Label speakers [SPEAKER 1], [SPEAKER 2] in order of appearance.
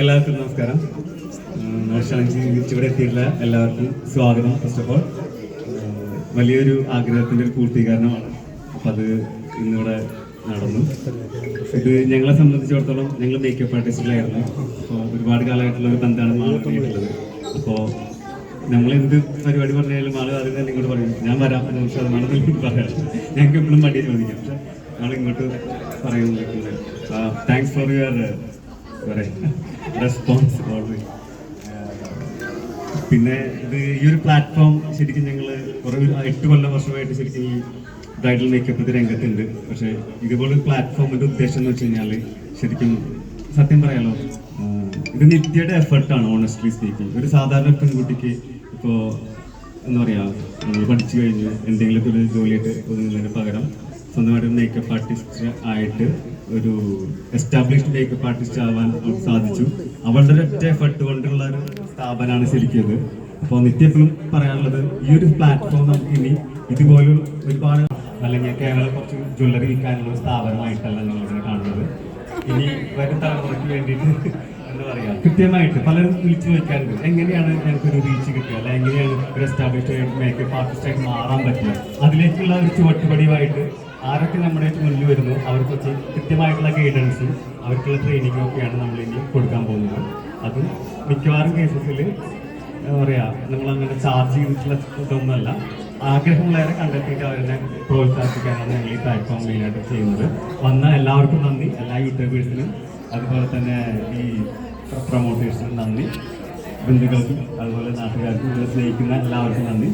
[SPEAKER 1] എല്ലാവർക്കും നമസ്കാരം. ഇവിടെ എത്തിയിട്ടുള്ള എല്ലാവർക്കും സ്വാഗതം. ഫസ്റ്റ് ഓഫ് ഓൾ വലിയൊരു ആഗ്രഹത്തിൻ്റെ ഒരു പൂർത്തീകരണമാണ്. അപ്പം അത് ഇന്നിവിടെ നടന്നു. ഇത് ഞങ്ങളെ സംബന്ധിച്ചിടത്തോളം ഞങ്ങൾ മേക്കപ്പ് ആർട്ടിസ്റ്റുകളായിരുന്നു. അപ്പോൾ ഒരുപാട് കാലമായിട്ടുള്ള ഒരു ബന്ധമാണ് മാറിയിട്ടുള്ളത്. അപ്പോൾ നമ്മൾ എന്ത് പരിപാടി പറഞ്ഞാലും ആൾ അത് തന്നെ ഇങ്ങോട്ട് പറയും, ഞാൻ വരാം 100% പറയാം. ഞങ്ങൾക്ക് എപ്പോഴും മടിയെ ചോദിക്കാം, പക്ഷെ ഞങ്ങൾ ഇങ്ങോട്ട് പറയുന്നത് thanks for your response always. പിന്നെ ഇത് ഈ ഒരു പ്ലാറ്റ്ഫോം ശരിക്കും ഞങ്ങൾ കുറേ 8 വർഷമായിട്ട് ശരിക്കും ഈ ബ്രൈഡൽ മേക്കപ്പ് രംഗത്തുണ്ട്. പക്ഷേ ഇതുപോലൊരു പ്ലാറ്റ്ഫോമിൻ്റെ ഉദ്ദേശം എന്ന് വെച്ച് കഴിഞ്ഞാൽ ശരിക്കും സത്യം പറയാലോ, ഇത് നിത്യയുടെ എഫേർട്ടാണ്. ഓണസ്റ്റ്ലി സ്പീക്കിംഗ്, ഒരു സാധാരണ പെൺകുട്ടിക്ക് ഇപ്പോൾ എന്താ പറയുക, നമ്മൾ പഠിച്ചു കഴിഞ്ഞ് എന്തെങ്കിലുമൊക്കെ ഒരു ജോലിയായിട്ട് ഒതുങ്ങുന്നതിന് പകരം സ്വന്തമായിട്ട് മേക്കപ്പ് ആർട്ടിസ്റ്റ് ആയിട്ട് ഒരു എസ്റ്റാബ്ലിഷ്ഡ് മേക്കപ്പ് ആർട്ടിസ്റ്റ് ആവാൻ സാധിച്ചു. അവളുടെ ഒറ്റ എഫർട്ട് കൊണ്ടുള്ള ഒരു സ്ഥാപനമാണ് ശരിക്കും ഇത്. അപ്പോൾ നിത്യം എപ്പോഴും പറയാനുള്ളത്, ഈ ഒരു പ്ലാറ്റ്ഫോം നമുക്ക് ഇനി ഇതുപോലും ഒരുപാട് അല്ലെങ്കിൽ കേരളം കുറച്ച് ജ്വല്ലറി വിൽക്കാനുള്ള ഒരു സ്ഥാപനമായിട്ടല്ല ഞങ്ങളിവിടെ കാണുന്നത്. ഇനി വരും തലമുറയ്ക്ക് വേണ്ടിയിട്ട് എന്താ പറയുക, കൃത്യമായിട്ട് പലരും വിളിച്ചു ചോദിക്കാറുണ്ട്, എങ്ങനെയാണ് ഞങ്ങൾക്കൊരു റീച്ച് കിട്ടുക, അല്ല എങ്ങനെയാണ് ഒരു എസ്റ്റാബ്ലിഷ്ഡ് മേക്കപ്പ് ആർട്ടിസ്റ്റായിട്ട് മാറാൻ പറ്റുക. അതിലേക്കുള്ള ഒരു ചുവട്ടുപടിയായിട്ട് ആരൊക്കെ നമ്മുടെ മുന്നിൽ വരുന്നു അവർക്കൊക്കെ കൃത്യമായിട്ടുള്ള ഗൈഡൻസും അവർക്കുള്ള ട്രെയിനിങ്ങും ഒക്കെയാണ് നമ്മളിനി കൊടുക്കാൻ പോകുന്നത്. അതും മിക്കവാറും കേസസിൽ എന്താ പറയുക, നമ്മളങ്ങനെ ചാർജ് ചെയ്തിട്ടുള്ള ഇതൊന്നുമല്ല, ആഗ്രഹമുള്ളവരെ കണ്ടെത്തിയിട്ട് അവരെ പ്രോത്സാഹിപ്പിക്കാനാണ് ഞങ്ങൾ ഈ പ്ലാറ്റ്ഫോം മെയിനായിട്ട് ചെയ്യുന്നത്. വന്ന എല്ലാവർക്കും നന്ദി, എല്ലാ യൂട്യൂബേഴ്സിനും അതുപോലെ തന്നെ ഈ പ്രൊമോട്ടേഴ്സിനും നന്ദി, ബന്ധുക്കൾക്കും അതുപോലെ നാട്ടുകാർക്കും ഇവിടെ സ്നേഹിക്കുന്ന എല്ലാവർക്കും നന്ദി.